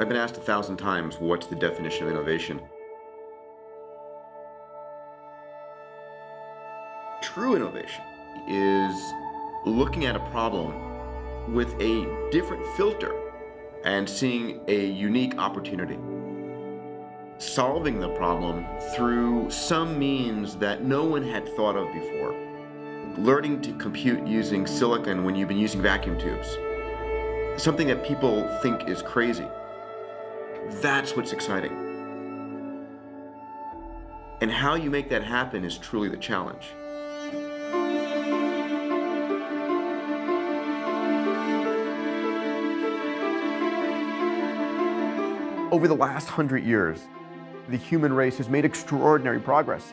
I've been asked 1,000 times, what's the definition of innovation? True innovation is looking at a problem with a different filter and seeing a unique opportunity. Solving the problem through some means that no one had thought of before. Learning to compute using silicon when you've been using vacuum tubes. Something that people think is crazy. That's what's exciting. And how you make that happen is truly the challenge. Over the last 100 years, the human race has made extraordinary progress.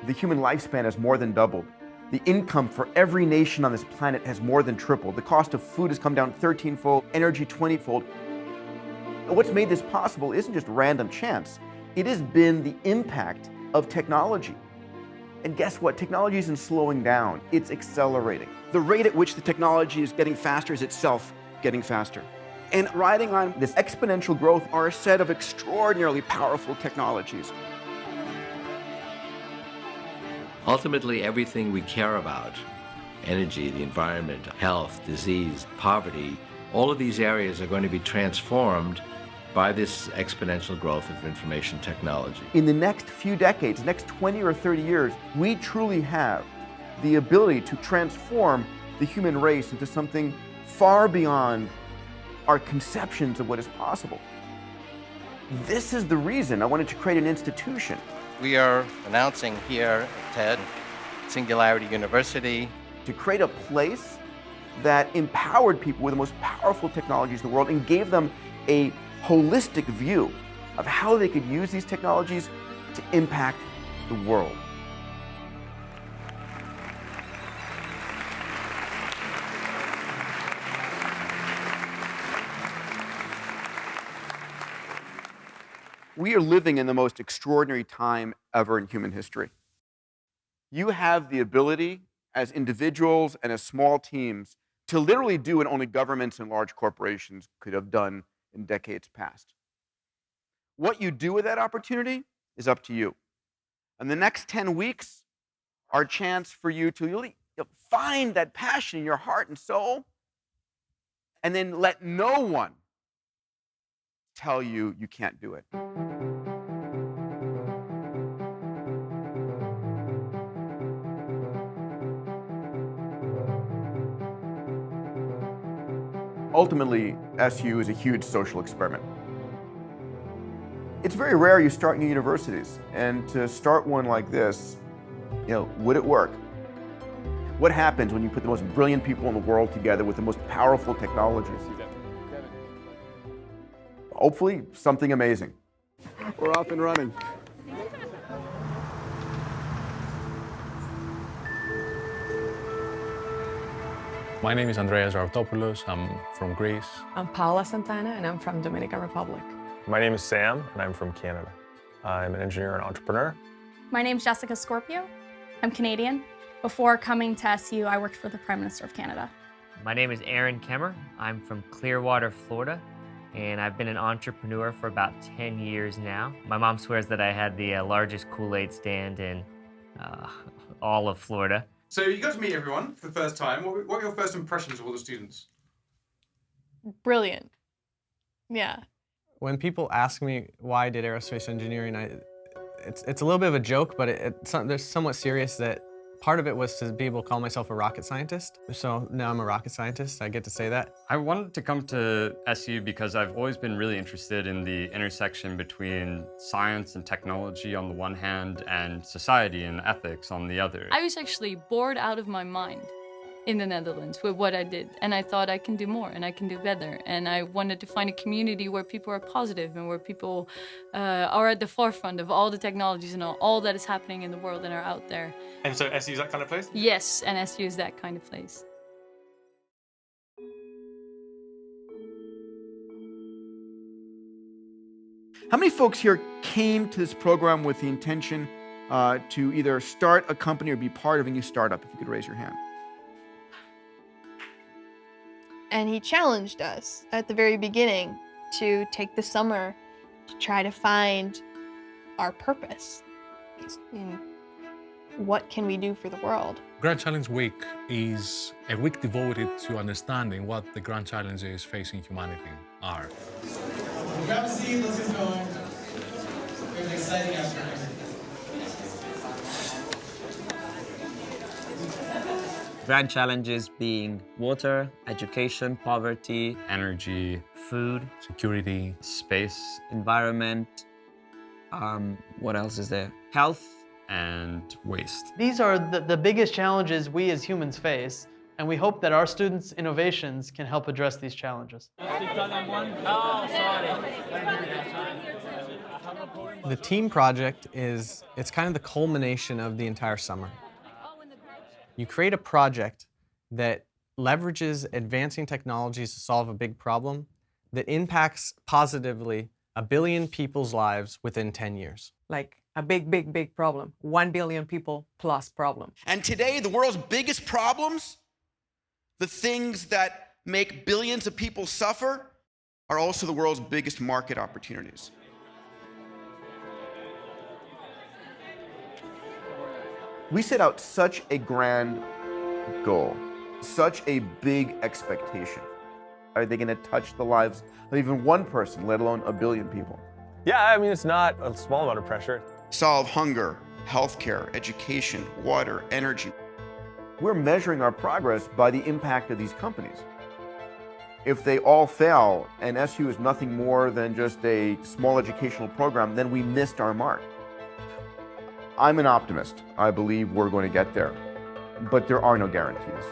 The human lifespan has more than doubled. The income for every nation on this planet has more than tripled. The cost of food has come down 13-fold, energy 20-fold. What's made this possible isn't just random chance. It has been the impact of technology. And guess what? Technology isn't slowing down, it's accelerating. The rate at which the technology is getting faster is itself getting faster. And riding on this exponential growth are a set of extraordinarily powerful technologies. Ultimately, everything we care about, energy, the environment, health, disease, poverty, all of these areas are going to be transformed by this exponential growth of information technology. In the next few decades, next 20 or 30 years, we truly have the ability to transform the human race into something far beyond our conceptions of what is possible. This is the reason I wanted to create an institution. We are announcing here at TED, Singularity University, to create a place that empowered people with the most powerful technologies in the world and gave them a holistic view of how they could use these technologies to impact the world. We are living in the most extraordinary time ever in human history. You have the ability as individuals and as small teams to literally do what only governments and large corporations could have done in decades past. What you do with that opportunity is up to you. And the next 10 weeks are a chance for you to really find that passion in your heart and soul, and then let no one tell you you can't do it. Ultimately, SU is a huge social experiment. It's very rare you start new universities, and to start one like this, would it work? What happens when you put the most brilliant people in the world together with the most powerful technologies? Hopefully, something amazing. We're off and running. My name is Andreas Rautopoulos. I'm from Greece. I'm Paula Santana, and I'm from Dominican Republic. My name is Sam, and I'm from Canada. I'm an engineer and entrepreneur. My name's Jessica Scorpio. I'm Canadian. Before coming to SU, I worked for the Prime Minister of Canada. My name is Aaron Kemmer. I'm from Clearwater, Florida, and I've been an entrepreneur for about 10 years now. My mom swears that I had the largest Kool-Aid stand in all of Florida. So you got to meet everyone for the first time. What were your first impressions of all the students? Brilliant. Yeah. When people ask me why I did aerospace engineering, it's a little bit of a joke, but there's somewhat serious that part of it was to be able to call myself a rocket scientist. So now I'm a rocket scientist. I get to say that. I wanted to come to SU because I've always been really interested in the intersection between science and technology on the one hand and society and ethics on the other. I was actually bored out of my mind in the Netherlands with what I did, and I thought I can do more and I can do better, and I wanted to find a community where people are positive and where people are at the forefront of all the technologies and all that is happening in the world and are out there. And so SU is that kind of place? Yes, and SU is that kind of place. How many folks here came to this program with the intention to either start a company or be part of a new startup? If you could raise your hand. And he challenged us at the very beginning to take the summer to try to find our purpose in what can we do for the world. Grand Challenge Week is a week devoted to understanding what the grand challenges facing humanity are. Grab a seat, let's get going. We have an exciting afternoon. Grand challenges being water, education, poverty, energy, food, security, space, environment, what else is there? Health, and waste. These are the biggest challenges we as humans face, and we hope that our students' innovations can help address these challenges. The team project it's kind of the culmination of the entire summer. You create a project that leverages advancing technologies to solve a big problem that impacts positively 1 billion people's lives within 10 years. Like a big problem. 1 billion people plus problem. And today, the world's biggest problems, the things that make billions of people suffer, are also the world's biggest market opportunities. We set out such a grand goal, such a big expectation. Are they going to touch the lives of even one person, let alone 1 billion people? Yeah, I mean, it's not a small amount of pressure. Solve hunger, healthcare, education, water, energy. We're measuring our progress by the impact of these companies. If they all fail and SU is nothing more than just a small educational program, then we missed our mark. I'm an optimist. I believe we're going to get there, but there are no guarantees.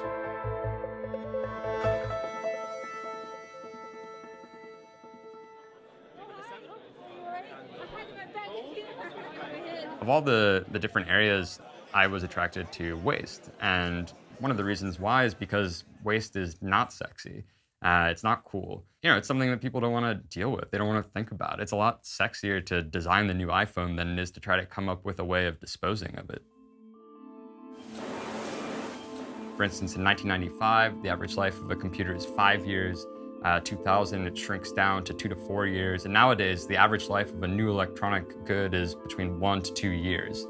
Of all the different areas, I was attracted to waste. And one of the reasons why is because waste is not sexy. It's not cool. You know, it's something that people don't want to deal with. They don't want to think about. It's a lot sexier to design the new iPhone than it is to try to come up with a way of disposing of it. For instance, in 1995, the average life of a computer is 5 years. 2000, it shrinks down to 2 to 4 years. And nowadays, the average life of a new electronic good is between 1 to 2 years.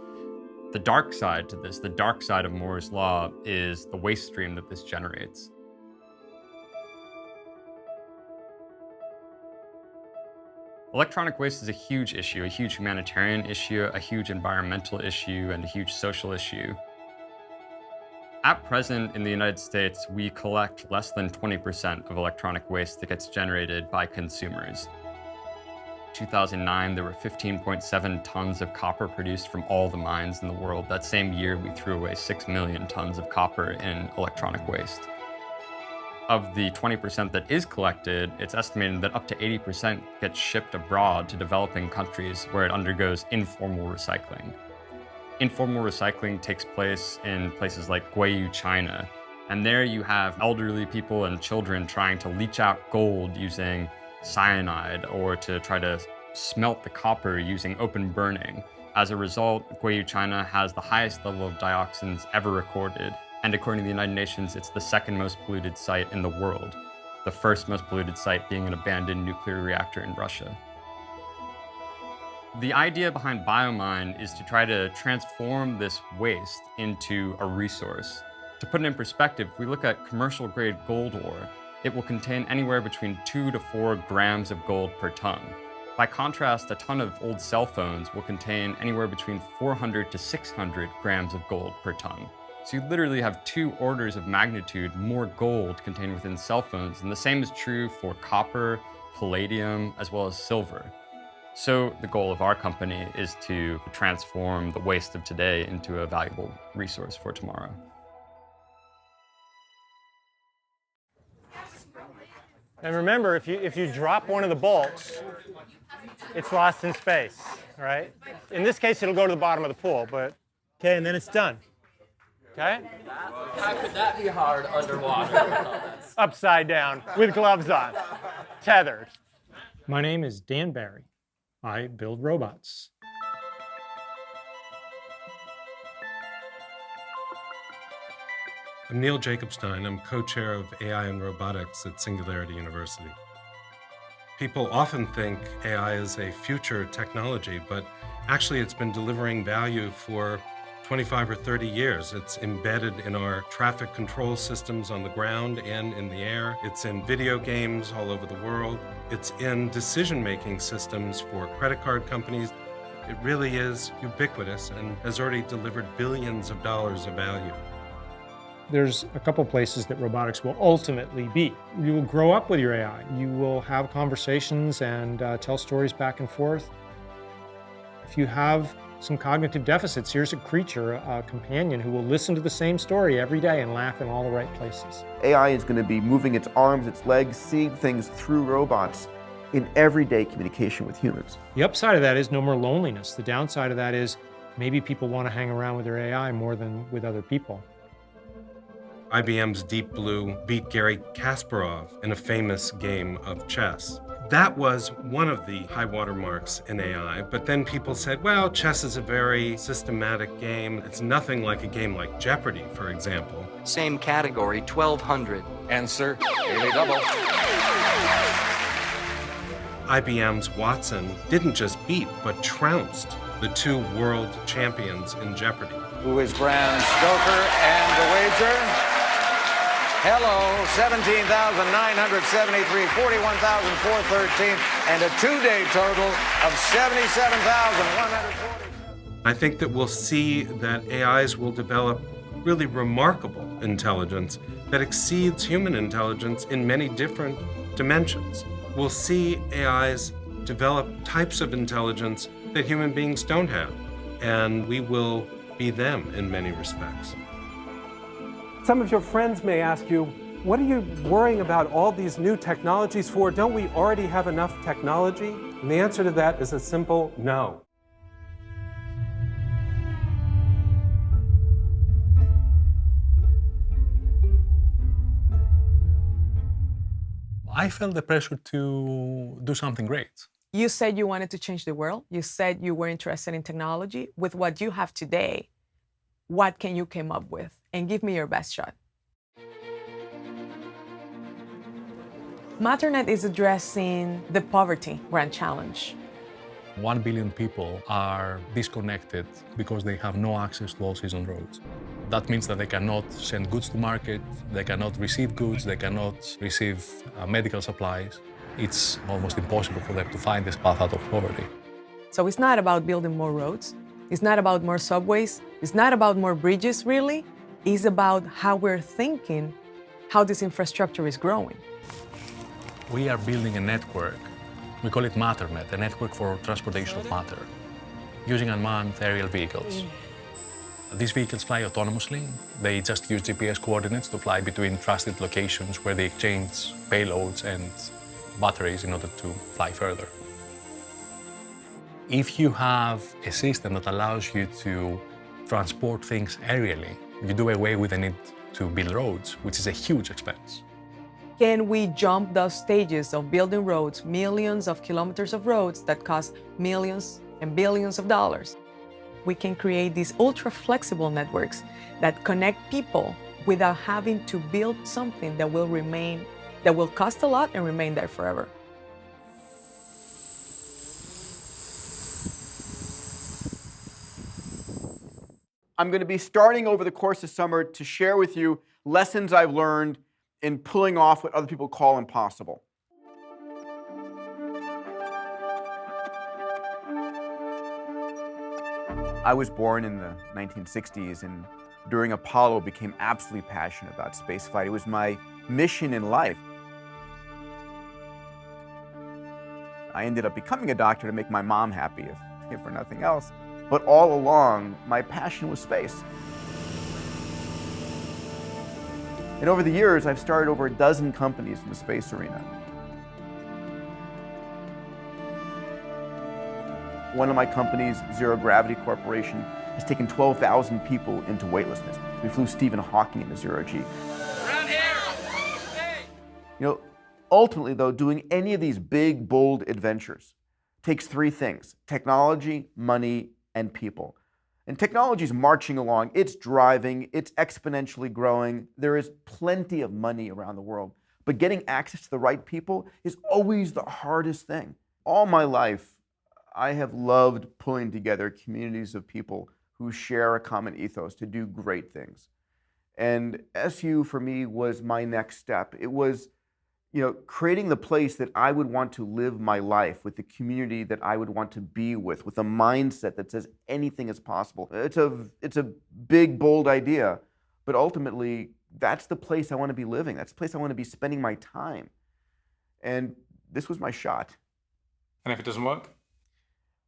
The dark side to this, the dark side of Moore's Law, is the waste stream that this generates. Electronic waste is a huge issue, a huge humanitarian issue, a huge environmental issue, and a huge social issue. At present, in the United States, we collect less than 20% of electronic waste that gets generated by consumers. In 2009, there were 15.7 tons of copper produced from all the mines in the world. That same year, we threw away 6 million tons of copper in electronic waste. Of the 20% that is collected, it's estimated that up to 80% gets shipped abroad to developing countries where it undergoes informal recycling. Informal recycling takes place in places like Guiyu, China. And there you have elderly people and children trying to leach out gold using cyanide or to try to smelt the copper using open burning. As a result, Guiyu, China has the highest level of dioxins ever recorded. And according to the United Nations, it's the second most polluted site in the world, the first most polluted site being an abandoned nuclear reactor in Russia. The idea behind Biomine is to try to transform this waste into a resource. To put it in perspective, if we look at commercial-grade gold ore, it will contain anywhere between 2 to 4 grams of gold per ton. By contrast, a ton of old cell phones will contain anywhere between 400 to 600 grams of gold per ton. So you literally have 2 orders of magnitude more gold contained within cell phones, and the same is true for copper, palladium, as well as silver. So the goal of our company is to transform the waste of today into a valuable resource for tomorrow. And remember, if you drop one of the bolts, it's lost in space, right? In this case, it'll go to the bottom of the pool, but okay, and then it's done. Okay? How could that be hard underwater? Upside down, with gloves on, tethered. My name is Dan Barry. I build robots. I'm Neil Jacobstein. I'm co-chair of AI and Robotics at Singularity University. People often think AI is a future technology, but actually it's been delivering value for 25 or 30 years. It's embedded in our traffic control systems on the ground and in the air. It's in video games all over the world. It's in decision-making systems for credit card companies. It really is ubiquitous and has already delivered billions of dollars of value. There's a couple places that robotics will ultimately be. You will grow up with your AI. You will have conversations and tell stories back and forth. If you have some cognitive deficits, here's a creature, a companion, who will listen to the same story every day and laugh in all the right places. AI is going to be moving its arms, its legs, seeing things through robots in everyday communication with humans. The upside of that is no more loneliness. The downside of that is maybe people want to hang around with their AI more than with other people. IBM's Deep Blue beat Garry Kasparov in a famous game of chess. That was one of the high water marks in AI, but then people said, well, chess is a very systematic game. It's nothing like a game like Jeopardy, for example. Same category, 1200. Answer, daily double. IBM's Watson didn't just beat, but trounced the two world champions in Jeopardy. Who is Bram Stoker and the wager? Hello, 17,973, 41,413, and a two-day total of 77,140. I think that we'll see that AIs will develop really remarkable intelligence that exceeds human intelligence in many different dimensions. We'll see AIs develop types of intelligence that human beings don't have, and we will be them in many respects. Some of your friends may ask you, what are you worrying about all these new technologies for? Don't we already have enough technology? And the answer to that is a simple no. I felt the pressure to do something great. You said you wanted to change the world. You said you were interested in technology. With what you have today, what can you come up with? And give me your best shot. Matternet is addressing the poverty grand challenge. 1 billion people are disconnected because they have no access to all-season roads. That means that they cannot send goods to market, they cannot receive goods, they cannot receive medical supplies. It's almost impossible for them to find this path out of poverty. So it's not about building more roads. It's not about more subways. It's not about more bridges, really. It's about how we're thinking, how this infrastructure is growing. We are building a network. We call it Matternet, a network for transportation of matter, using unmanned aerial vehicles. These vehicles fly autonomously. They just use GPS coordinates to fly between trusted locations where they exchange payloads and batteries in order to fly further. If you have a system that allows you to transport things aerially, you do away with the need to build roads, which is a huge expense. Can we jump those stages of building roads, millions of kilometers of roads that cost millions and billions of dollars? We can create these ultra-flexible networks that connect people without having to build something that will cost a lot and remain there forever. I'm going to be starting over the course of summer to share with you lessons I've learned in pulling off what other people call impossible. I was born in the 1960s and during Apollo became absolutely passionate about spaceflight. It was my mission in life. I ended up becoming a doctor to make my mom happy, if for nothing else. But all along, my passion was space. And over the years, I've started over a dozen companies in the space arena. One of my companies, Zero Gravity Corporation, has taken 12,000 people into weightlessness. We flew Stephen Hawking into zero-G. Ultimately, though, doing any of these big, bold adventures takes three things: technology, money, and people. And technology is marching along. It's driving. It's exponentially growing. There is plenty of money around the world. But getting access to the right people is always the hardest thing. All my life, I have loved pulling together communities of people who share a common ethos to do great things. And SU for me was my next step. It was, creating the place that I would want to live my life with, the community that I would want to be with a mindset that says anything is possible. It's a big, bold idea, but ultimately, that's the place I want to be living. That's the place I want to be spending my time. And this was my shot. And if it doesn't work?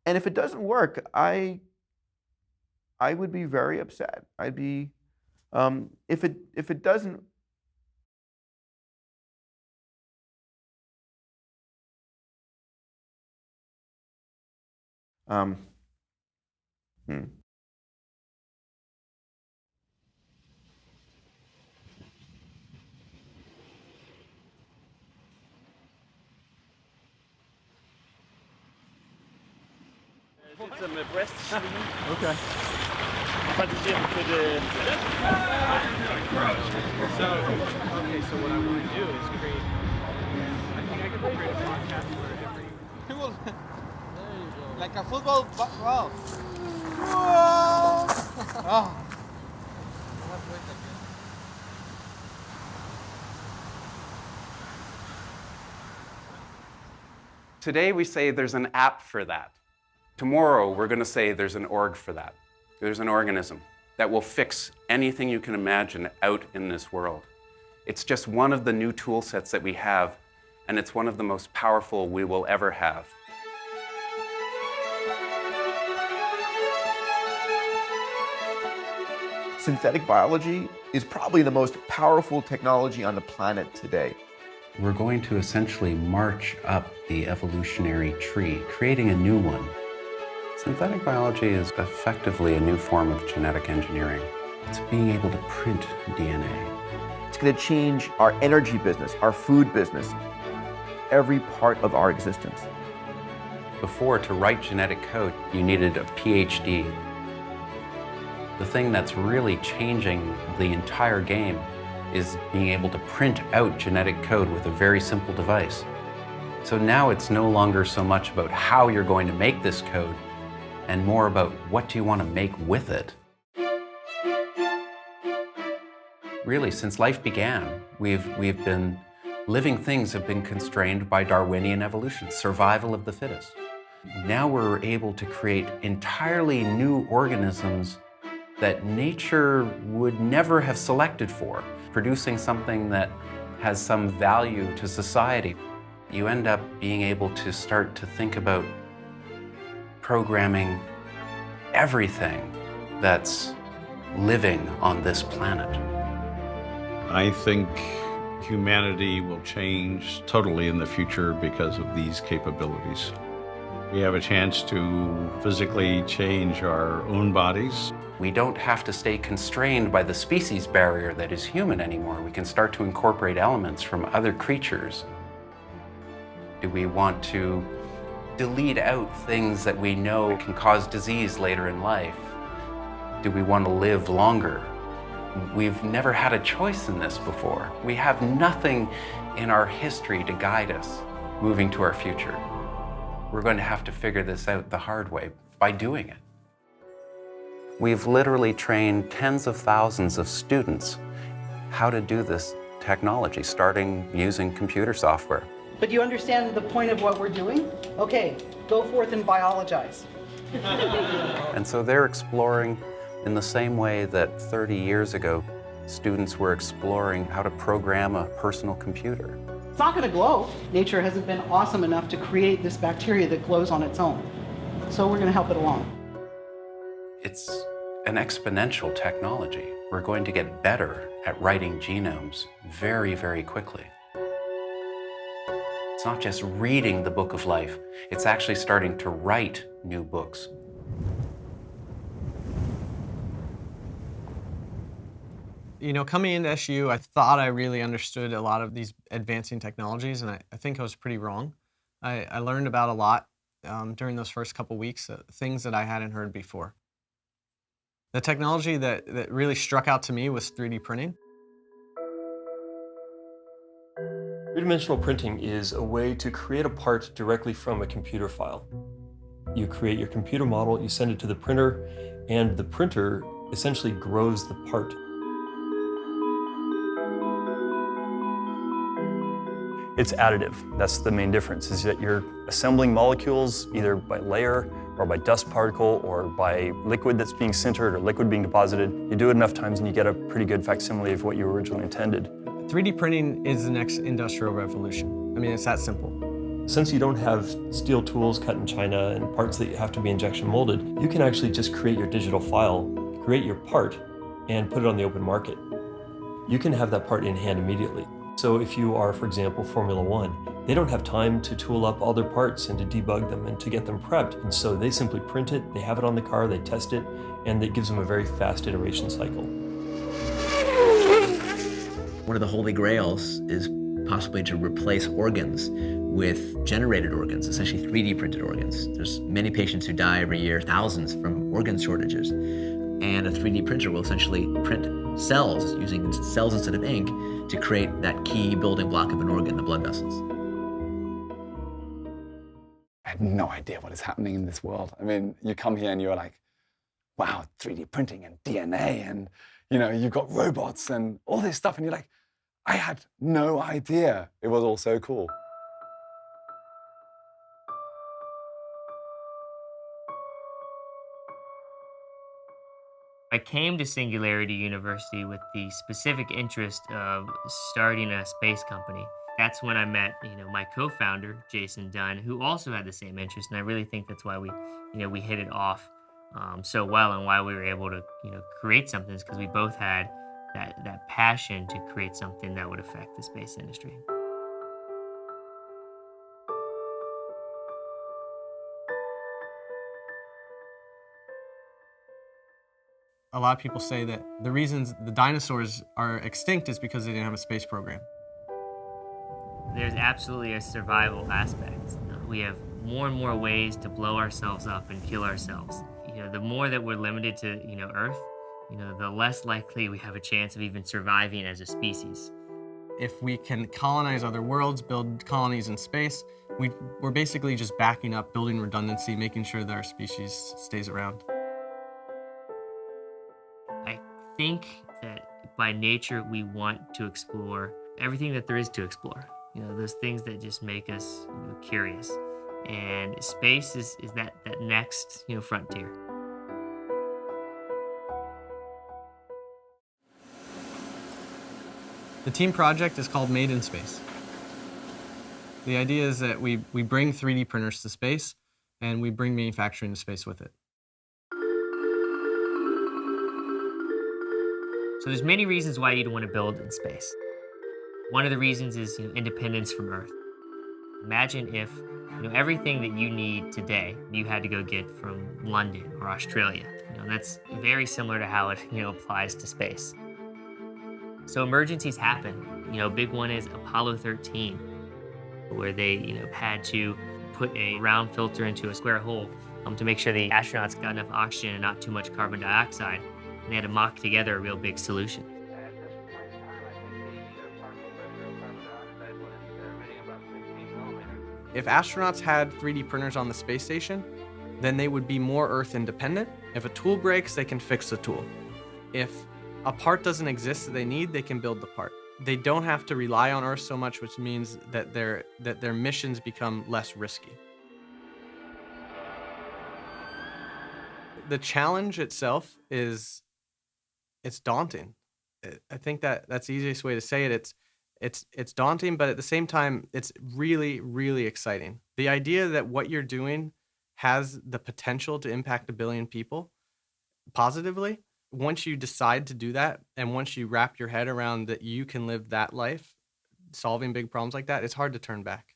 And if it doesn't work, I would be very upset. I'd be, if it doesn't. It's a breast sleeve. Okay. But it's into the... So what I want to do is create... I think I could create a podcast where every... There you go. Like a football... Wow. Oh. Today we say there's an app for that. Tomorrow we're going to say there's an org for that. There's an organism that will fix anything you can imagine out in this world. It's just one of the new tool sets that we have, and it's one of the most powerful we will ever have. Synthetic biology is probably the most powerful technology on the planet today. We're going to essentially march up the evolutionary tree, creating a new one. Synthetic biology is effectively a new form of genetic engineering. It's being able to print DNA. It's going to change our energy business, our food business, every part of our existence. Before, to write genetic code, you needed a PhD. The thing that's really changing the entire game is being able to print out genetic code with a very simple device. So now it's no longer so much about how you're going to make this code, and more about what do you want to make with it. Really, since life began, living things have been constrained by Darwinian evolution, survival of the fittest. Now we're able to create entirely new organisms that nature would never have selected for, producing something that has some value to society. You end up being able to start to think about programming everything that's living on this planet. I think humanity will change totally in the future because of these capabilities. We have a chance to physically change our own bodies. We don't have to stay constrained by the species barrier that is human anymore. We can start to incorporate elements from other creatures. Do we want to delete out things that we know can cause disease later in life? Do we want to live longer? We've never had a choice in this before. We have nothing in our history to guide us moving to our future. We're going to have to figure this out the hard way by doing it. We've literally trained tens of thousands of students how to do this technology, starting using computer software. But you understand the point of what we're doing? Okay, go forth and biologize. And so they're exploring in the same way that 30 years ago, students were exploring how to program a personal computer. It's not going to glow. Nature hasn't been awesome enough to create this bacteria that glows on its own. So we're going to help it along. It's an exponential technology. We're going to get better at writing genomes very, very quickly. It's not just reading the book of life, it's actually starting to write new books. You know, coming into SU, I thought I really understood a lot of these advancing technologies, and I think I was pretty wrong. I learned about a lot during those first couple weeks, things that I hadn't heard before. The technology that really struck out to me was 3D printing. Three-dimensional printing is a way to create a part directly from a computer file. You create your computer model, you send it to the printer, and the printer essentially grows the part. It's additive. That's the main difference, is that you're assembling molecules either by layer or by dust particle or by liquid that's being sintered or liquid being deposited. You do it enough times and you get a pretty good facsimile of what you originally intended. 3D printing is the next industrial revolution. I mean, it's that simple. Since you don't have steel tools cut in China and parts that have to be injection molded, you can actually just create your digital file, create your part, and put it on the open market. You can have that part in hand immediately. So if you are, for example, Formula One, they don't have time to tool up all their parts and to debug them and to get them prepped. And so they simply print it, they have it on the car, they test it, and it gives them a very fast iteration cycle. One of the holy grails is possibly to replace organs with generated organs, essentially 3D printed organs. There's many patients who die every year, thousands, from organ shortages. And a 3D printer will essentially print cells, using cells instead of ink, to create that key building block of an organ, the blood vessels. I had no idea what is happening in this world. I mean, you come here and you're like, wow, 3D printing and DNA and, you know, you've got robots and all this stuff. And you're like, I had no idea. It was all so cool. I came to Singularity University with the specific interest of starting a space company. That's when I met, my co-founder, Jason Dunn, who also had the same interest, and I really think that's why we hit it off so well, and why we were able to, create something, is because we both had that passion to create something that would affect the space industry. A lot of people say that the reasons the dinosaurs are extinct is because they didn't have a space program. There's absolutely a survival aspect. We have more and more ways to blow ourselves up and kill ourselves. The more that we're limited to, Earth, the less likely we have a chance of even surviving as a species. If we can colonize other worlds, build colonies in space, we're basically just backing up, building redundancy, making sure that our species stays around. I think that by nature we want to explore everything that there is to explore. Those things that just make us curious. And space is that next frontier. The team project is called Made in Space. The idea is that we bring 3D printers to space, and we bring manufacturing to space with it. So there's many reasons why you'd want to build in space. One of the reasons is independence from Earth. Imagine if everything that you need today you had to go get from London or Australia. That's very similar to how it applies to space. So emergencies happen. A big one is Apollo 13, where they had to put a round filter into a square hole to make sure the astronauts got enough oxygen and not too much carbon dioxide. And they had to mock together a real big solution. If astronauts had 3D printers on the space station, then they would be more Earth independent. If a tool breaks, they can fix the tool. If a part doesn't exist that they need, they can build the part. They don't have to rely on Earth so much, which means that their missions become less risky. The challenge itself it's daunting. I think that's the easiest way to say it. It's daunting, but at the same time, it's really, really exciting. The idea that what you're doing has the potential to impact 1 billion people positively, once you decide to do that, and once you wrap your head around that you can live that life, solving big problems like that, it's hard to turn back.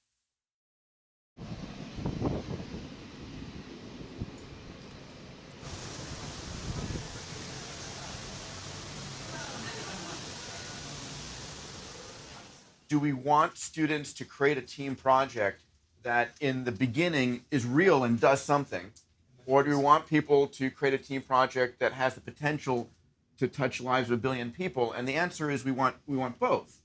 Do we want students to create a team project that in the beginning is real and does something? Or do we want people to create a team project that has the potential to touch lives of 1 billion people? And the answer is we want both.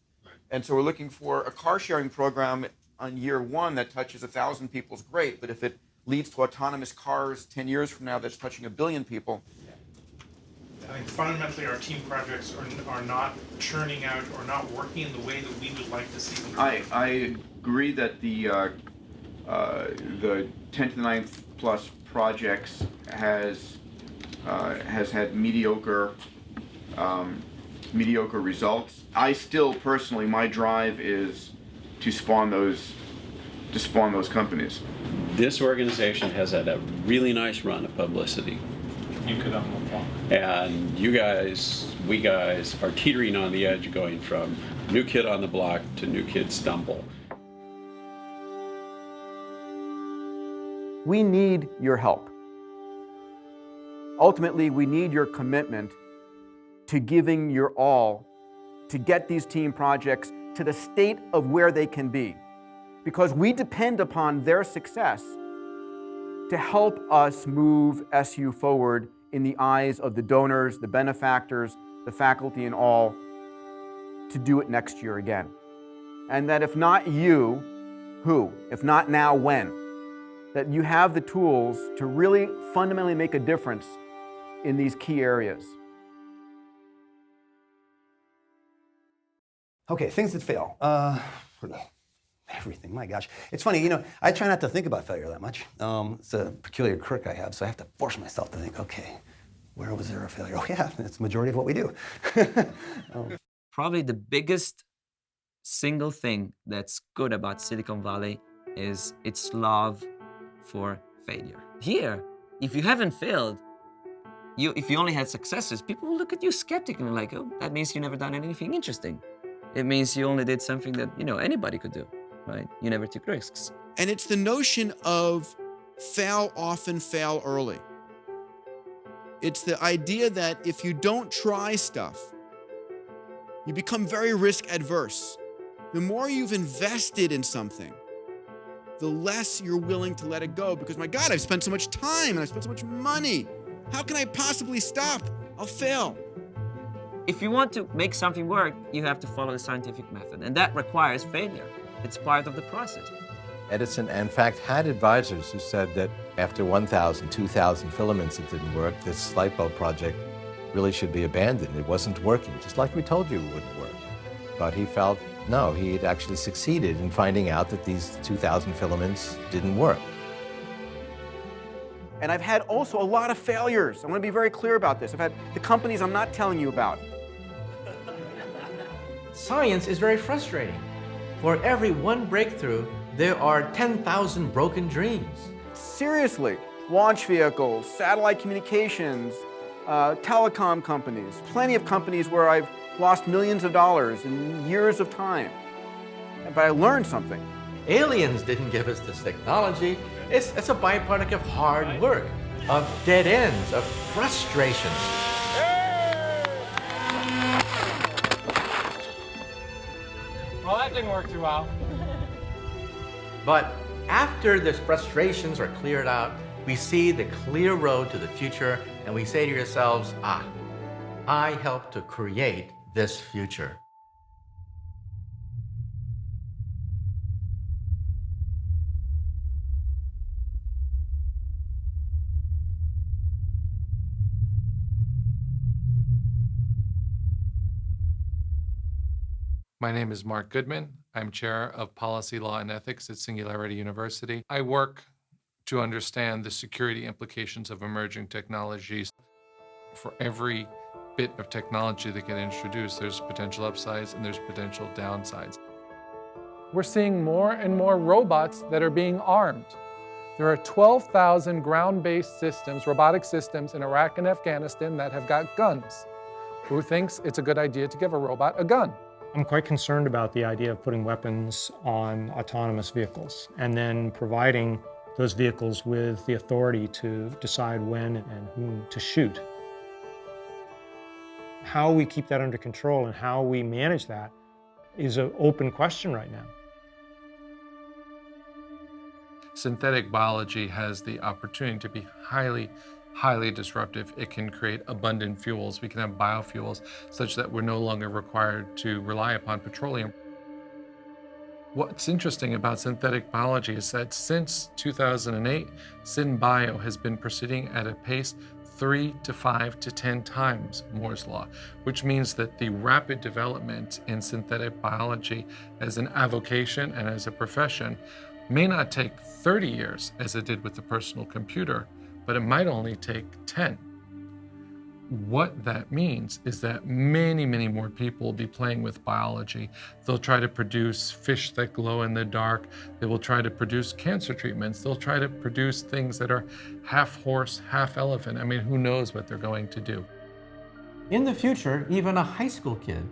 And so we're looking for a car sharing program on year one that touches 1,000 people is great, but if it leads to autonomous cars 10 years from now that's touching 1 billion people. I think fundamentally our team projects are not churning out or not working in the way that we would like to see them. I agree that the 10 to the 9th plus projects has had mediocre results. I still personally, my drive is to spawn those companies. This organization has had a really nice run of publicity. You could on the block. And we guys are teetering on the edge going from new kid on the block to new kid stumble. We need your help. Ultimately, we need your commitment to giving your all to get these team projects to the state of where they can be. Because we depend upon their success to help us move SU forward in the eyes of the donors, the benefactors, the faculty and all, to do it next year again. And that if not you, who? If not now, when? That you have the tools to really fundamentally make a difference in these key areas. Okay, things that fail. Everything, my gosh. It's funny, you know, I try not to think about failure that much. It's a peculiar quirk I have, so I have to force myself to think, okay, where was there a failure? Oh yeah, it's the majority of what we do. Probably the biggest single thing that's good about Silicon Valley is its love for failure. Here, if you haven't failed, if you only had successes, people will look at you skeptically like, oh, that means you've never done anything interesting. It means you only did something that, you know, anybody could do, right? You never took risks. And it's the notion of fail often, fail early. It's the idea that if you don't try stuff, you become very risk adverse. The more you've invested in something, the less you're willing to let it go because, my God, I've spent so much time and I've spent so much money. How can I possibly stop? I'll fail. If you want to make something work, you have to follow the scientific method, and that requires failure. It's part of the process. Edison, in fact, had advisors who said that after 1,000, 2,000 filaments it didn't work, this light bulb project really should be abandoned. It wasn't working, just like we told you it wouldn't work. But he felt, no, he had actually succeeded in finding out that these 2,000 filaments didn't work. And I've had also a lot of failures. I want to be very clear about this. I've had the companies I'm not telling you about. Science is very frustrating. For every one breakthrough, there are 10,000 broken dreams. Seriously, launch vehicles, satellite communications, telecom companies, plenty of companies where I've lost millions of dollars and years of time. But I learned something. Aliens didn't give us this technology. It's a byproduct of hard work, of dead ends, of frustration. Well, that didn't work too well. But after the frustrations are cleared out, we see the clear road to the future, and we say to ourselves, I helped to create this future. My name is Mark Goodman. I'm Chair of Policy, Law, and Ethics at Singularity University. I work to understand the security implications of emerging technologies. For every bit of technology that get introduced, there's potential upsides and there's potential downsides. We're seeing more and more robots that are being armed. There are 12,000 ground-based systems, robotic systems in Iraq and Afghanistan that have got guns. Who thinks it's a good idea to give a robot a gun? I'm quite concerned about the idea of putting weapons on autonomous vehicles and then providing those vehicles with the authority to decide when and whom to shoot. How we keep that under control and how we manage that is an open question right now. Synthetic biology has the opportunity to be highly disruptive. It can create abundant fuels. We can have biofuels such that we're no longer required to rely upon petroleum. What's interesting about synthetic biology is that since 2008, SynBio has been proceeding at a pace 3 to 5 to 10 times Moore's law, which means that the rapid development in synthetic biology as an avocation and as a profession may not take 30 years as it did with the personal computer, but it might only take 10. What that means is that many, many more people will be playing with biology. They'll try to produce fish that glow in the dark. They will try to produce cancer treatments. They'll try to produce things that are half horse, half elephant. I mean, who knows what they're going to do? In the future, even a high school kid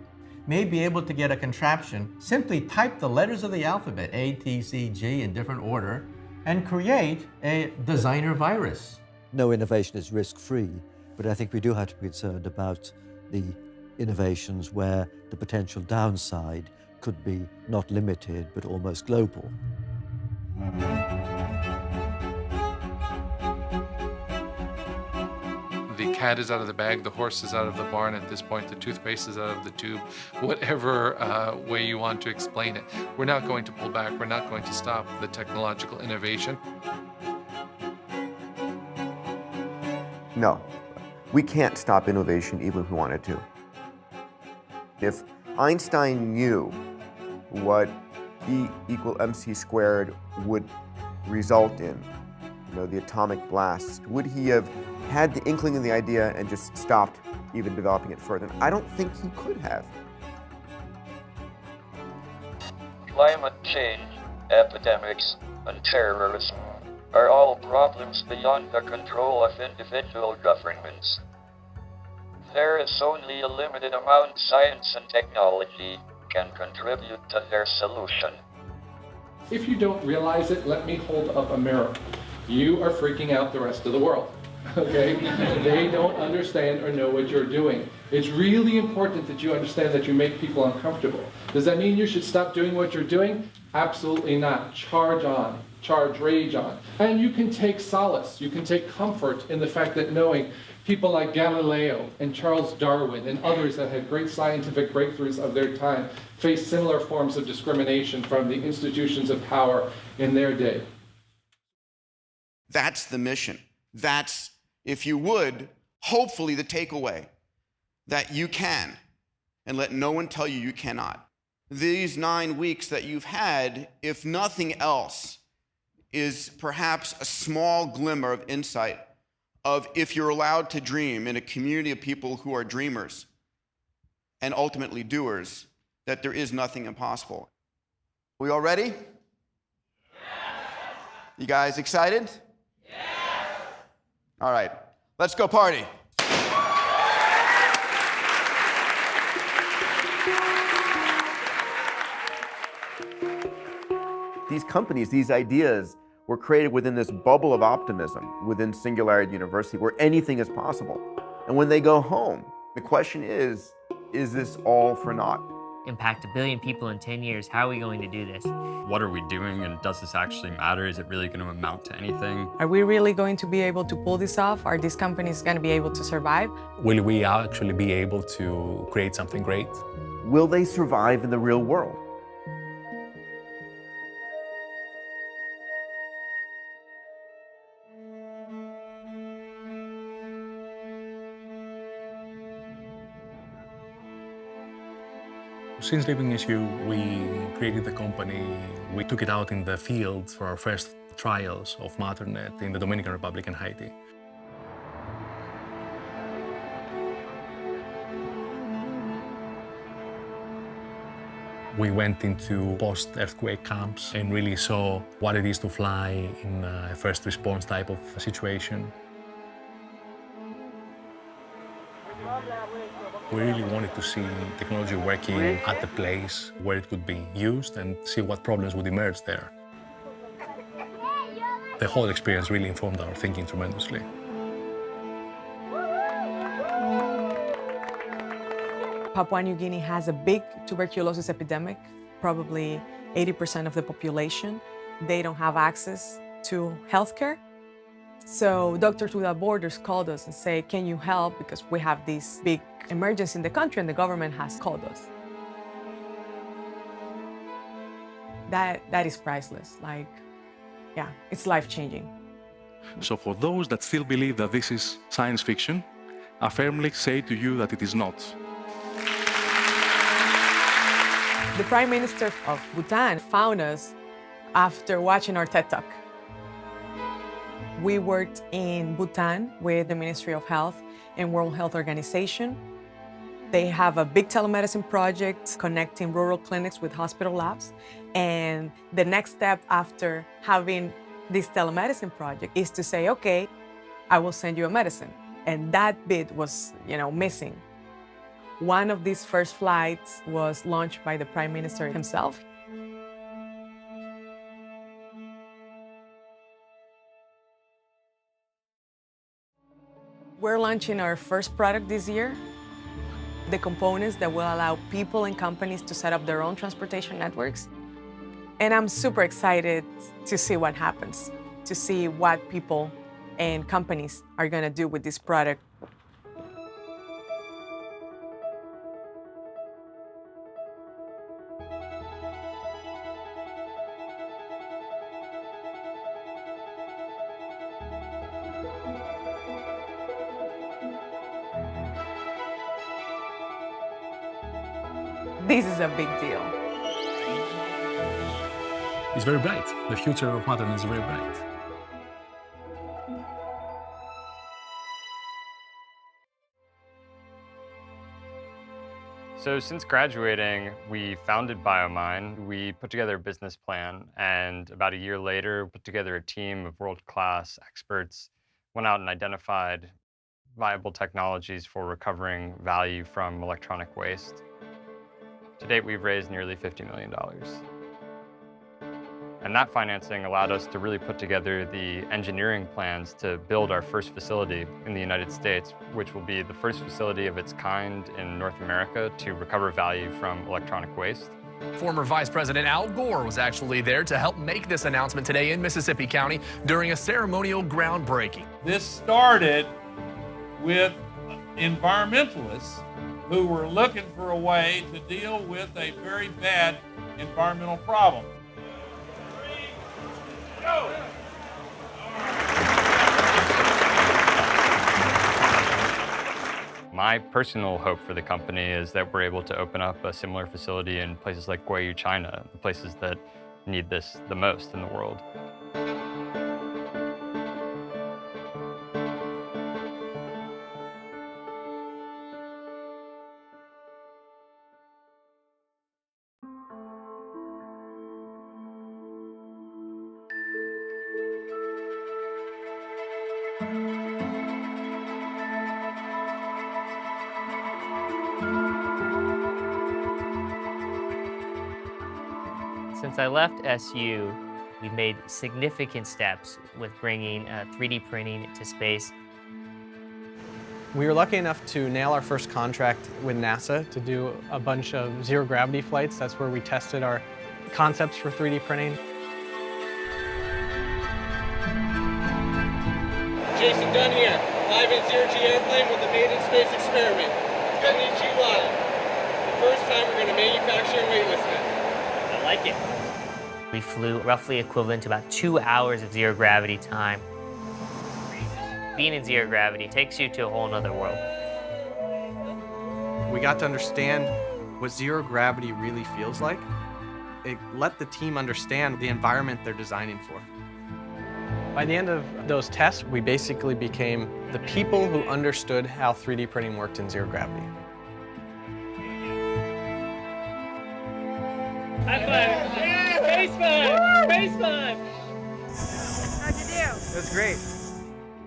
may be able to get a contraption, simply type the letters of the alphabet, A, T, C, G, in different order, and create a designer virus. No innovation is risk-free, but I think we do have to be concerned about the innovations where the potential downside could be not limited, but almost global. The cat is out of the bag, the horse is out of the barn at this point, the toothpaste is out of the tube, whatever way you want to explain it. We're not going to pull back, we're not going to stop the technological innovation. No, we can't stop innovation even if we wanted to. If Einstein knew what E = mc squared would result in, the atomic blasts, would he have had the inkling of the idea and just stopped even developing it further? I don't think he could have. Climate change, epidemics, and terrorism are all problems beyond the control of individual governments. There is only a limited amount science and technology can contribute to their solution. If you don't realize it, let me hold up a mirror. You are freaking out the rest of the world, okay? They don't understand or know what you're doing. It's really important that you understand that you make people uncomfortable. Does that mean you should stop doing what you're doing? Absolutely not. Charge on. Charge rage on. And you can take solace, you can take comfort in the fact that knowing people like Galileo and Charles Darwin and others that had great scientific breakthroughs of their time faced similar forms of discrimination from the institutions of power in their day. That's the mission. That's, if you would, hopefully the takeaway, that you can, and let no one tell you you cannot. These 9 weeks that you've had, if nothing else, is perhaps a small glimmer of insight of if you're allowed to dream in a community of people who are dreamers and ultimately doers, that there is nothing impossible. We all ready? Yes. You guys excited? Yes. All right, let's go party. These companies, these ideas, were created within this bubble of optimism within Singularity University where anything is possible. And when they go home, the question is this all for naught? Impact 1 billion people in 10 years. How are we going to do this? What are we doing, and does this actually matter? Is it really going to amount to anything? Are we really going to be able to pull this off? Are these companies going to be able to survive? Will we actually be able to create something great? Will they survive in the real world? Since leaving SU, we created the company. We took it out in the field for our first trials of Matternet in the Dominican Republic and Haiti. We went into post-earthquake camps and really saw what it is to fly in a first response type of situation. We really wanted to see technology working at the place where it could be used and see what problems would emerge there. The whole experience really informed our thinking tremendously. Papua New Guinea has a big tuberculosis epidemic, probably 80% of the population. They don't have access to healthcare. So Doctors Without Borders called us and say, can you help? Because we have this big emergency in the country and the government has called us. that is priceless. Like, yeah, it's life-changing. So for those that still believe that this is science fiction, I firmly say to you that it is not. The Prime Minister of Bhutan found us after watching our TED Talk. We worked in Bhutan with the Ministry of Health and World Health Organization. They have a big telemedicine project connecting rural clinics with hospital labs. And the next step after having this telemedicine project is to say, okay, I will send you a medicine. And that bit was, missing. One of these first flights was launched by the Prime Minister himself. We're launching our first product this year, the components that will allow people and companies to set up their own transportation networks. And I'm super excited to see what happens, to see what people and companies are going to do with this product. This is a big deal. It's very bright. The future of modern is very bright. So since graduating, we founded BioMine. We put together a business plan, and about a year later, put together a team of world-class experts, went out and identified viable technologies for recovering value from electronic waste. To date, we've raised nearly $50 million. And that financing allowed us to really put together the engineering plans to build our first facility in the United States, which will be the first facility of its kind in North America to recover value from electronic waste. Former Vice President Al Gore was actually there to help make this announcement today in Mississippi County during a ceremonial groundbreaking. This started with environmentalists who were looking for a way to deal with a very bad environmental problem. My personal hope for the company is that we're able to open up a similar facility in places like Guayu, China, the places that need this the most in the world. Since I left SU, we've made significant steps with bringing 3D printing to space. We were lucky enough to nail our first contract with NASA to do a bunch of zero-gravity flights. That's where we tested our concepts for 3D printing. Jason Dunn here, live in zero-G airplane with the Made in Space experiment. Coming to you live. The first time we're going to manufacture weightlessness. I like it. We flew roughly equivalent to about 2 hours of zero gravity time. Being in zero gravity takes you to a whole nother world. We got to understand what zero gravity really feels like. It let the team understand the environment they're designing for. By the end of those tests, we basically became the people who understood how 3D printing worked in zero gravity. High five! Yeah, face five! Face five! How'd you do? It was great.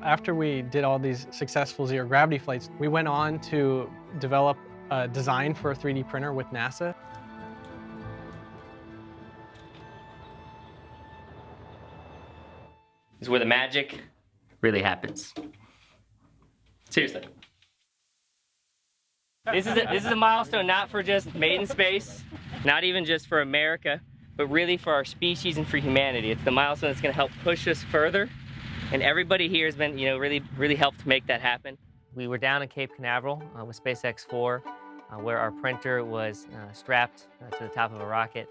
After we did all these successful zero gravity flights, we went on to develop a design for a 3D printer with NASA. This is where the magic really happens. Seriously. This is a milestone not for just made in space, not even just for America, but really for our species and for humanity. It's the milestone that's going to help push us further, and everybody here has been, really helped make that happen. We were down in Cape Canaveral with SpaceX 4, where our printer was strapped to the top of a rocket.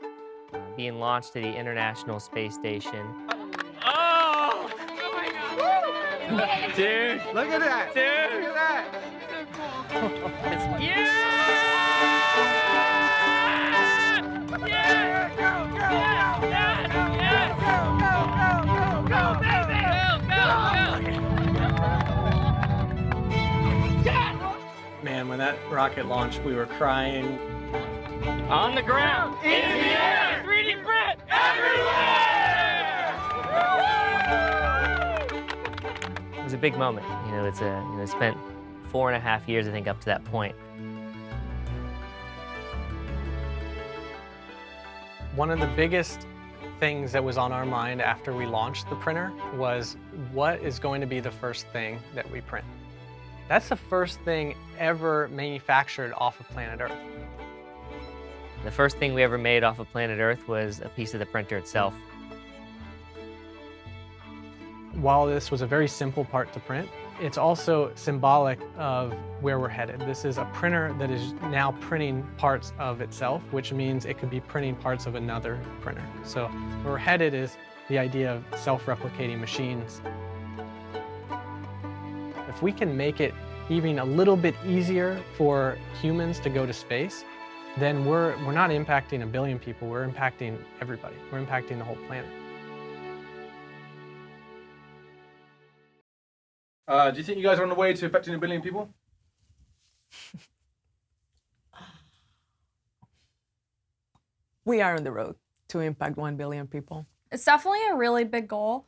being launched to the International Space Station. Oh! Oh my God! Dude! Look at that! Dude! Look at that! So cool. Man, when that rocket launched, we were crying. On the ground, in the air, 3D print everywhere! It was a big moment. You know, it's spent 4.5 years, I think, up to that point. One of the biggest things that was on our mind after we launched the printer was what is going to be the first thing that we print. That's the first thing ever manufactured off of planet Earth. The first thing we ever made off of planet Earth was a piece of the printer itself. While this was a very simple part to print, it's also symbolic of where we're headed. This is a printer that is now printing parts of itself, which means it could be printing parts of another printer. So where we're headed is the idea of self-replicating machines. If we can make it even a little bit easier for humans to go to space, then we're not impacting 1 billion people, we're impacting everybody. We're impacting the whole planet. Do you think you guys are on the way to affecting 1 billion people? We are on the road to impact 1 billion people. It's definitely a really big goal.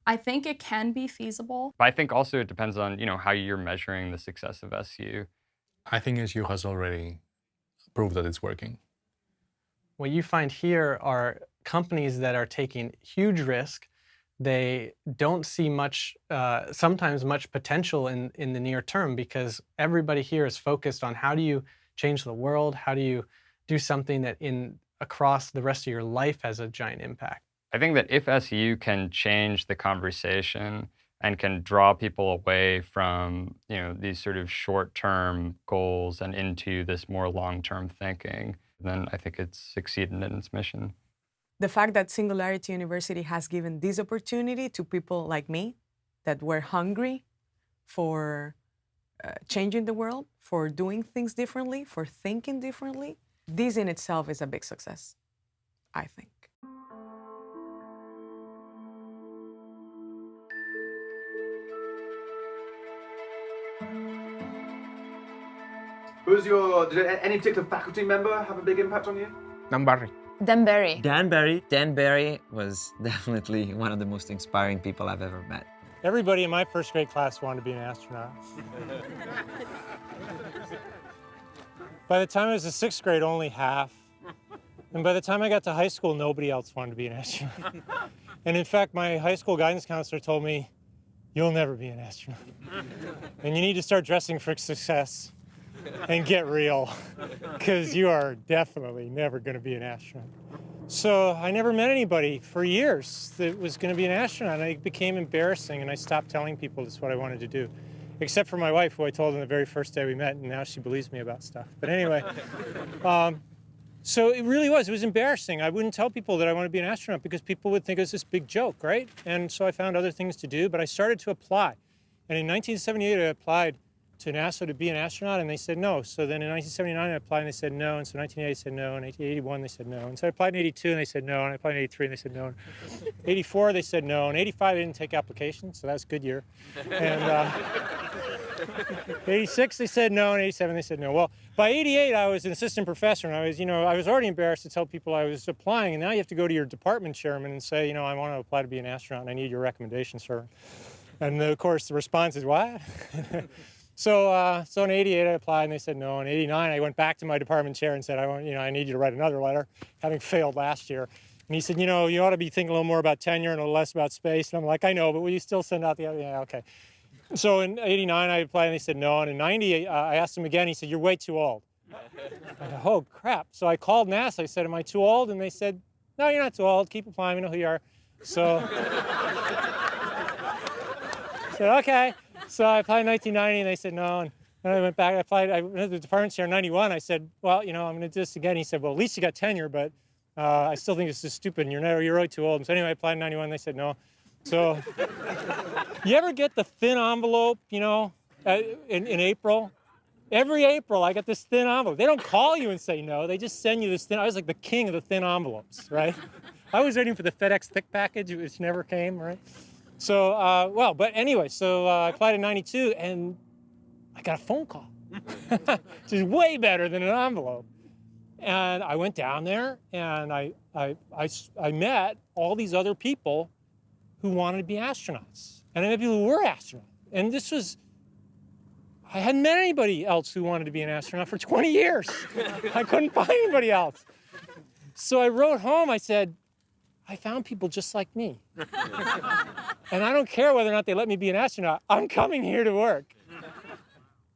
I think it can be feasible. But I think also it depends on, how you're measuring the success of SU. I think SU has already proved that it's working. What you find here are companies that are taking huge risk. They don't see much, sometimes much potential in the near term because everybody here is focused on how do you change the world, how do you do something that across the rest of your life has a giant impact. I think that if SU can change the conversation and can draw people away from, these sort of short-term goals and into this more long-term thinking, then I think it's succeeded in its mission. The fact that Singularity University has given this opportunity to people like me that were hungry for changing the world, for doing things differently, for thinking differently, this in itself is a big success, I think. Did any particular faculty member have a big impact on you? Barry. Dan Barry. Dan Barry. Dan Barry was definitely one of the most inspiring people I've ever met. Everybody in my first grade class wanted to be an astronaut. By the time I was in sixth grade, only half. And by the time I got to high school, nobody else wanted to be an astronaut. And in fact, my high school guidance counselor told me, "You'll never be an astronaut. And you need to start dressing for success and get real, because you are definitely never going to be an astronaut." So I never met anybody for years that was going to be an astronaut. And it became embarrassing, and I stopped telling people that's what I wanted to do, except for my wife, who I told on the very first day we met, and now she believes me about stuff. But anyway, so it really was. It was embarrassing. I wouldn't tell people that I want to be an astronaut because people would think it was this big joke, right? And so I found other things to do, but I started to apply. And in 1978, I applied to NASA to be an astronaut, and they said no. So then in 1979, I applied, and they said no. And so in 1980, they said no. In 1981, they said no. And so I applied in 82, and they said no. And I applied in 83, and they said no. In 84, they said no. In 85, they didn't take applications, so that was a good year. And 86, they said no. And 87, they said no. Well, by 88, I was an assistant professor, and I was already embarrassed to tell people I was applying. And now you have to go to your department chairman and say, I want to apply to be an astronaut, and I need your recommendation, sir. And of course, the response is, what? So in 88, I applied, and they said no. In 89, I went back to my department chair and said, I need you to write another letter, having failed last year. And he said, you ought to be thinking a little more about tenure and a little less about space. And I'm like, I know, but will you still send out the other? Yeah, okay. So in 89, I applied, and they said no. And in 90, I asked him again. He said, you're way too old. I said, oh, crap. So I called NASA. I said, am I too old? And they said, no, you're not too old. Keep applying. We know who you are. So I said, okay. So I applied in 1990, and they said no. And then I went back. I went to the department chair in 91. I said, well, I'm going to do this again. He said, well, at least you got tenure, but I still think it's just stupid, and you're really too old. And so anyway, I applied in 91, they said no. So, you ever get the thin envelope, you know, in April? Every April, I get this thin envelope. They don't call you and say no, they just send you this thin, I was like the king of the thin envelopes, right? I was waiting for the FedEx thick package, which never came, right? So, but anyway, so I applied in 92, and I got a phone call, which is way better than an envelope. And I went down there, and I met all these other people who wanted to be astronauts. And I met people who were astronauts. And this was, I hadn't met anybody else who wanted to be an astronaut for 20 years. I couldn't find anybody else. So I wrote home, I said, I found people just like me. And I don't care whether or not they let me be an astronaut. I'm coming here to work.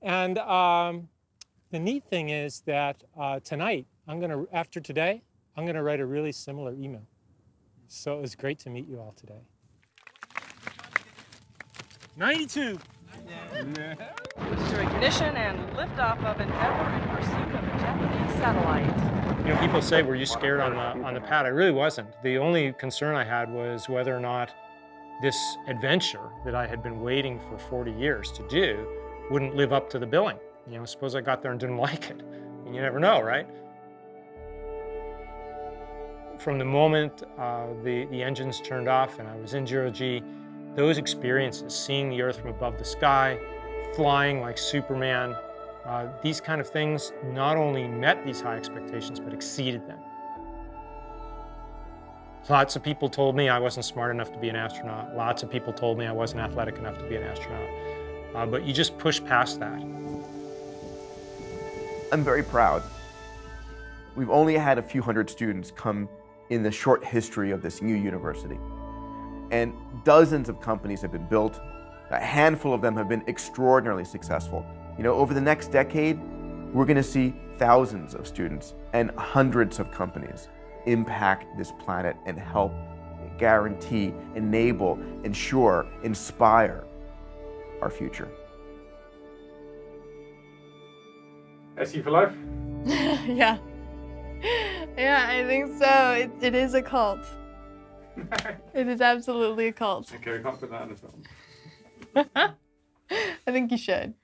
And the neat thing is that tonight, after today, I'm gonna write a really similar email. So it was great to meet you all today. 92. Booster ignition and liftoff of Endeavour in pursuit of a Japanese satellite. You know, people say, were you scared on the pad? I really wasn't. The only concern I had was whether or not this adventure that I had been waiting for 40 years to do wouldn't live up to the billing. You know, suppose I got there and didn't like it. And you never know, right? From the moment the engines turned off and I was in zero-G, those experiences, seeing the Earth from above the sky, flying like Superman, these kind of things not only met these high expectations, but exceeded them. Lots of people told me I wasn't smart enough to be an astronaut. Lots of people told me I wasn't athletic enough to be an astronaut. But you just push past that. I'm very proud. We've only had a few hundred students come in the short history of this new university. And dozens of companies have been built. A handful of them have been extraordinarily successful. You know, over the next decade, we're going to see thousands of students and hundreds of companies impact this planet and help guarantee, enable, ensure, inspire our future. SU for life? Yeah. Yeah, I think so. It is a cult. It is absolutely a cult. Okay, we can't put that in the film. I think you should.